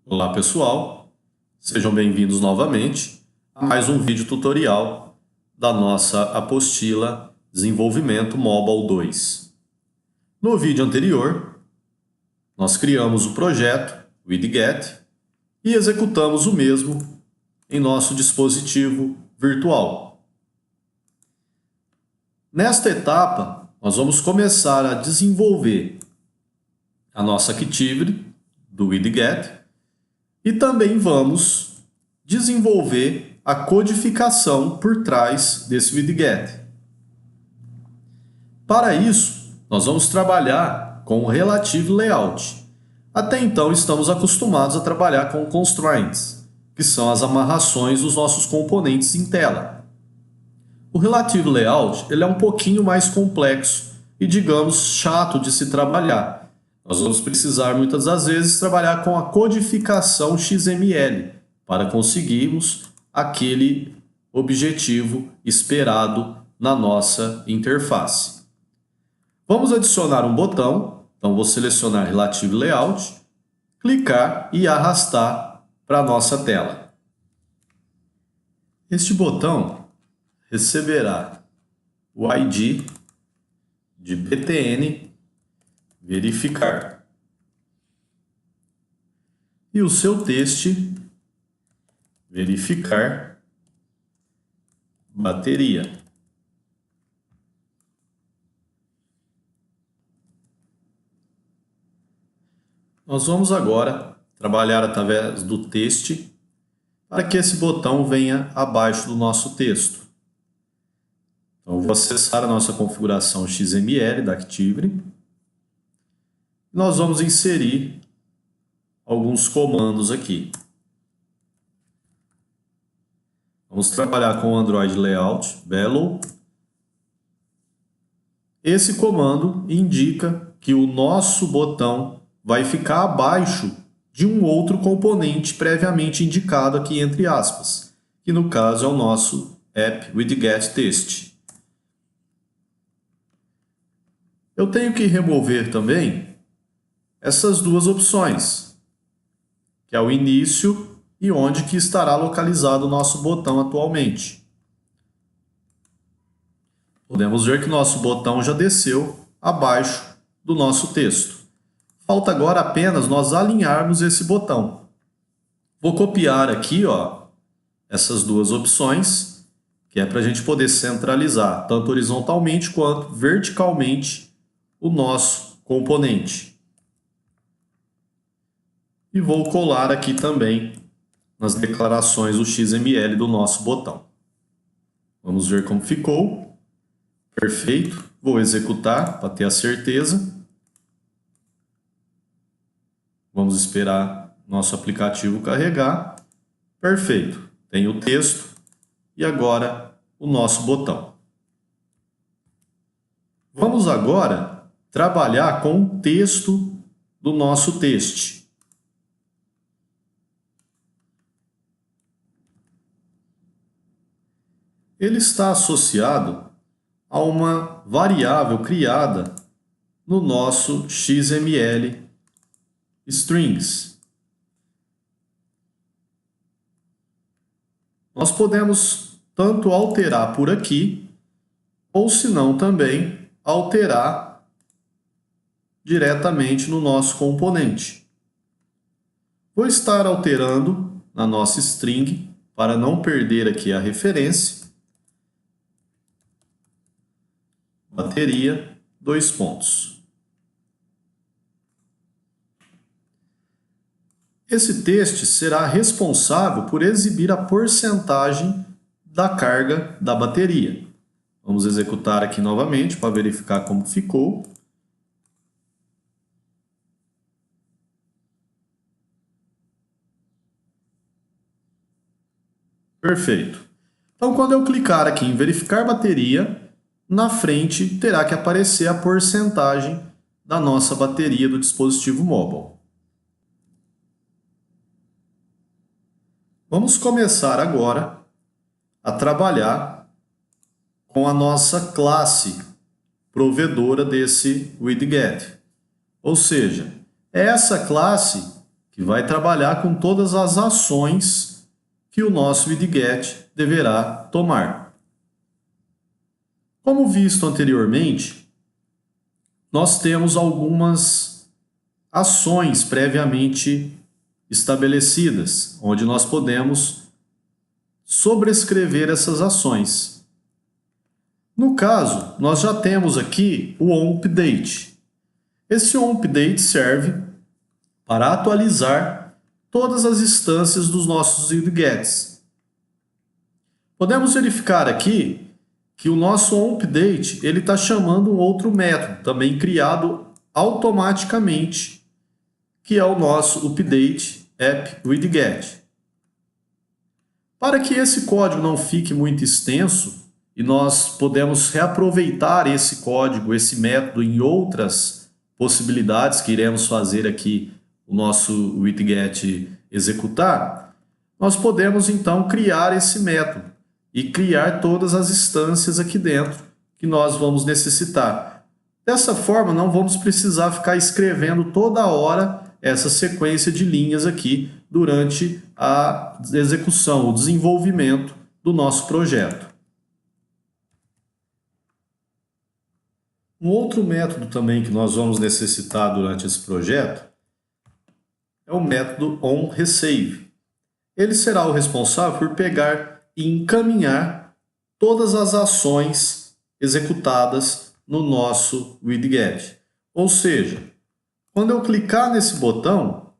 Olá pessoal, sejam bem-vindos novamente a mais um vídeo tutorial da nossa apostila Desenvolvimento Mobile 2. No vídeo anterior, nós criamos o projeto WidGet e executamos o mesmo em nosso dispositivo virtual. Nesta etapa, nós vamos começar a desenvolver a nossa Activity do WidGet e também vamos desenvolver a codificação por trás desse WidGet. Para isso, nós vamos trabalhar com o Relative Layout. Até então, estamos acostumados a trabalhar com constraints, que são as amarrações dos nossos componentes em tela. O Relative Layout ele é um pouquinho mais complexo e, digamos, chato de se trabalhar. Nós vamos precisar, muitas das vezes, trabalhar com a codificação XML para conseguirmos aquele objetivo esperado na nossa interface. Vamos adicionar um botão, então vou selecionar Relative Layout, clicar e arrastar para a nossa tela. Este botão receberá o ID de btn verificar e o seu texto verificar bateria. Nós vamos agora trabalhar através do texto para que esse botão venha abaixo do nosso texto. Então, eu vou acessar a nossa configuração XML da Activity. Nós vamos inserir alguns comandos aqui. Vamos trabalhar com o Android Layout, Bellow. Esse comando indica que o nosso botão vai ficar abaixo de um outro componente previamente indicado aqui entre aspas, que no caso é o nosso app WidGet Text. Eu tenho que remover também essas duas opções, que é o início e onde que estará localizado o nosso botão atualmente. Podemos ver que nosso botão já desceu abaixo do nosso texto. Falta agora apenas nós alinharmos esse botão. Vou copiar aqui, essas duas opções, que é para a gente poder centralizar, tanto horizontalmente quanto verticalmente, o nosso componente. E vou colar aqui também nas declarações do XML do nosso botão. Vamos ver como ficou. Perfeito. Vou executar para ter a certeza. Vamos esperar nosso aplicativo carregar. Perfeito. Tem o texto e agora o nosso botão. Vamos agora trabalhar com o texto do nosso texto. Ele está associado a uma variável criada no nosso XML strings. Nós podemos tanto alterar por aqui, ou se não também alterar diretamente no nosso componente. Vou estar alterando na nossa string para não perder aqui a referência. Bateria, 2 pontos. Esse texto será responsável por exibir a porcentagem da carga da bateria. Vamos executar aqui novamente para verificar como ficou. Perfeito. Então, quando eu clicar aqui em verificar bateria, na frente terá que aparecer a porcentagem da nossa bateria do dispositivo móvel. Vamos começar agora a trabalhar com a nossa classe provedora desse WidGet. Ou seja, é essa classe que vai trabalhar com todas as ações que o nosso widget deverá tomar. Como visto anteriormente, nós temos algumas ações previamente estabelecidas, onde nós podemos sobrescrever essas ações. No caso, nós já temos aqui o onUpdate. Esse onUpdate serve para atualizar todas as instâncias dos nossos widgets. Podemos verificar aqui que o nosso onUpdate ele está chamando um outro método, também criado automaticamente, que é o nosso UpdateAppWidget. Para que esse código não fique muito extenso e nós podemos reaproveitar esse código, esse método em outras possibilidades que iremos fazer aqui o nosso widget executar, nós podemos então criar esse método e criar todas as instâncias aqui dentro que nós vamos necessitar. Dessa forma, não vamos precisar ficar escrevendo toda hora essa sequência de linhas aqui durante a execução, o desenvolvimento do nosso projeto. Um outro método também que nós vamos necessitar durante esse projeto é o método onReceive. Ele será o responsável por pegar e encaminhar todas as ações executadas no nosso widget. Ou seja, quando eu clicar nesse botão,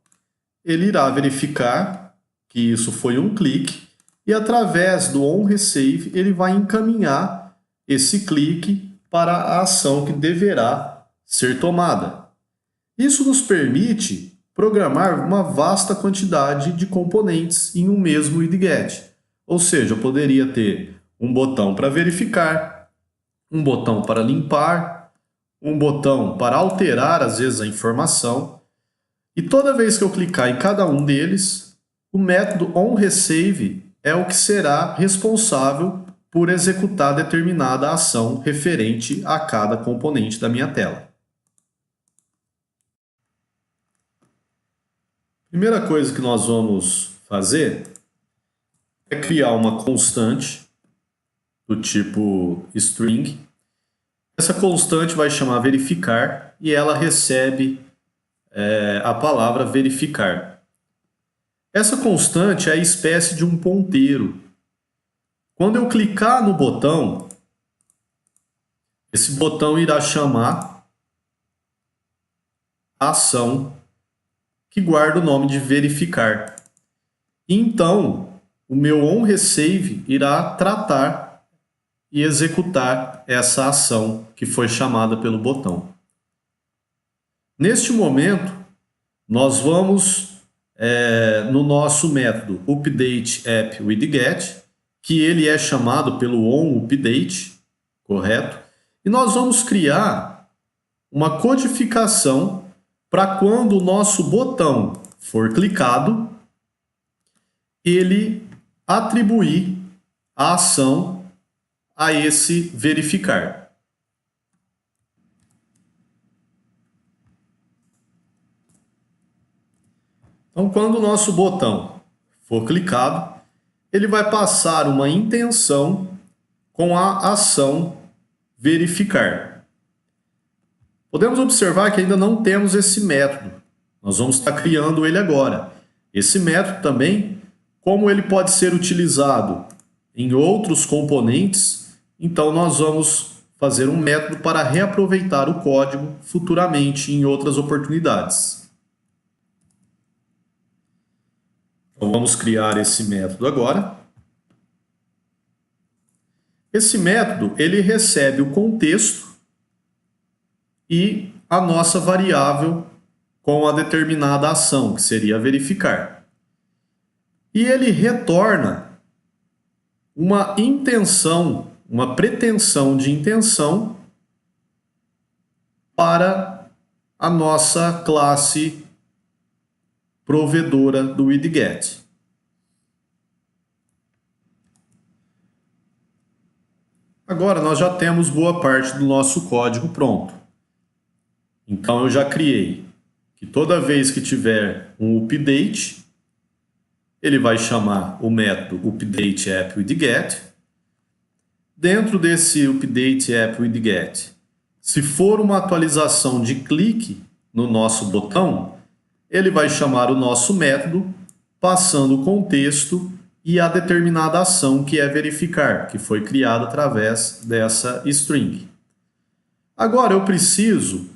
ele irá verificar que isso foi um clique e através do onReceive ele vai encaminhar esse clique para a ação que deverá ser tomada. Isso nos permite programar uma vasta quantidade de componentes em um mesmo widget. Ou seja, eu poderia ter um botão para verificar, um botão para limpar, um botão para alterar, às vezes, a informação. E toda vez que eu clicar em cada um deles, o método onReceive é o que será responsável por executar determinada ação referente a cada componente da minha tela. Primeira coisa que nós vamos fazer é criar uma constante do tipo string. Essa constante vai chamar verificar e ela recebe a palavra verificar. Essa constante é a espécie de um ponteiro. Quando eu clicar no botão, esse botão irá chamar a ação que guarda o nome de verificar. Então, o meu onReceive irá tratar e executar essa ação que foi chamada pelo botão. Neste momento, nós vamos no nosso método UpdateAppWidget, que ele é chamado pelo onUpdate, correto? E nós vamos criar uma codificação para quando o nosso botão for clicado, ele atribuir a ação a esse verificar. Então, quando o nosso botão for clicado, ele vai passar uma intenção com a ação verificar. Podemos observar que ainda não temos esse método. Nós vamos estar criando ele agora. Esse método também, como ele pode ser utilizado em outros componentes, então nós vamos fazer um método para reaproveitar o código futuramente em outras oportunidades. Então vamos criar esse método agora. Esse método ele recebe o contexto e a nossa variável com a determinada ação, que seria verificar. E ele retorna uma intenção, uma pretensão de intenção para a nossa classe provedora do widget. Agora nós já temos boa parte do nosso código pronto. Então eu já criei que toda vez que tiver um update, ele vai chamar o método updateAppWithGet. Dentro desse updateAppWithGet, se for uma atualização de clique no nosso botão, ele vai chamar o nosso método, passando o contexto e a determinada ação que é verificar, que foi criada através dessa string. Agora eu preciso,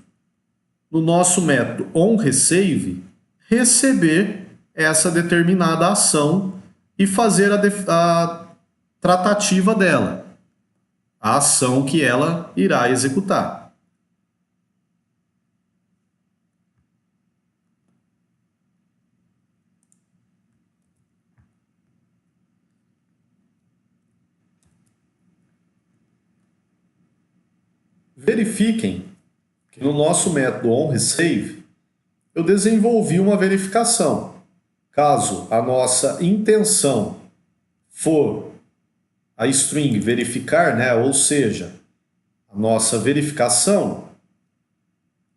no nosso método onReceive, receber essa determinada ação e fazer a tratativa dela, a ação que ela irá executar. Verifiquem que no nosso método onReceive eu desenvolvi uma verificação. Caso a nossa intenção for a string verificar, né, ou seja, a nossa verificação,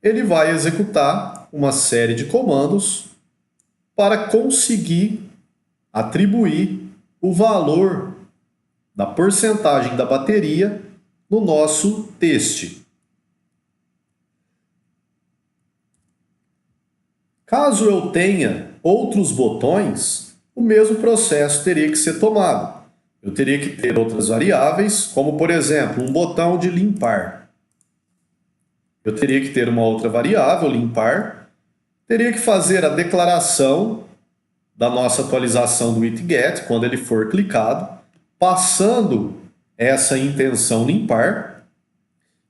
ele vai executar uma série de comandos para conseguir atribuir o valor da porcentagem da bateria no nosso teste. Caso eu tenha outros botões, o mesmo processo teria que ser tomado. Eu teria que ter outras variáveis, como por exemplo, um botão de limpar. Eu teria que ter uma outra variável, limpar. Teria que fazer a declaração da nossa atualização do withGet, quando ele for clicado, passando essa intenção limpar.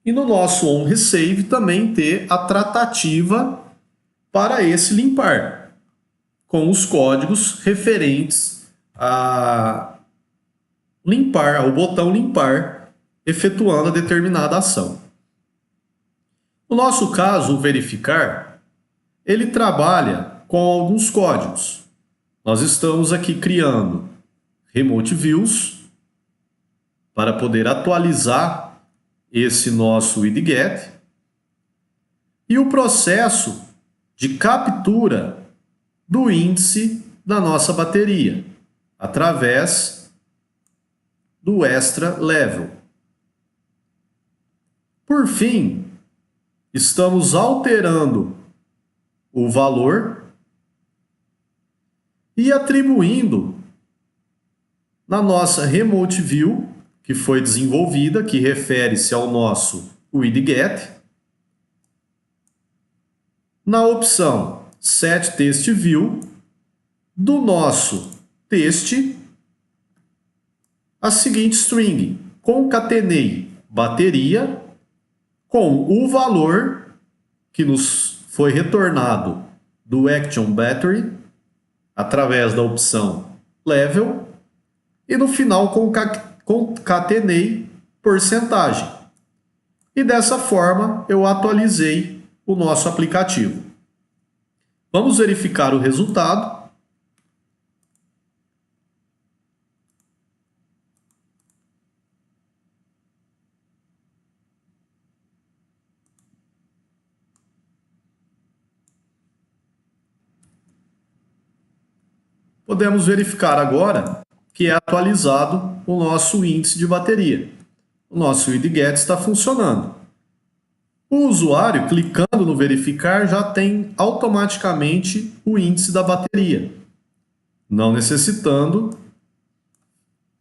E no nosso onReceive também ter a tratativa para esse limpar, com os códigos referentes a limpar, ao botão limpar, efetuando a determinada ação. No nosso caso, o verificar, ele trabalha com alguns códigos. Nós estamos aqui criando remote views para poder atualizar esse nosso withGet e o processo de captura do índice da nossa bateria através do extra level. Por fim, estamos alterando o valor e atribuindo na nossa remote view, que foi desenvolvida, que refere-se ao nosso withGet, na opção setTestView, do nosso teste, a seguinte string: concatenei bateria com o valor que nos foi retornado do Action Battery através da opção level e no final concatenei porcentagem. E dessa forma eu atualizei o nosso aplicativo. Vamos verificar o resultado. Podemos verificar agora que é atualizado o nosso índice de bateria. O nosso withGet está funcionando. O usuário, clicando no verificar, já tem automaticamente o índice da bateria, não necessitando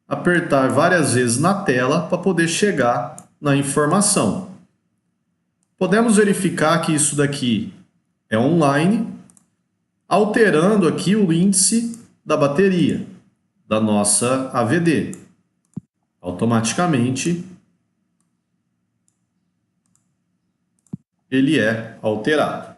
apertar várias vezes na tela para poder chegar na informação. Podemos verificar que isso daqui é online, alterando aqui o índice da bateria da nossa AVD. Automaticamente ele é alterado.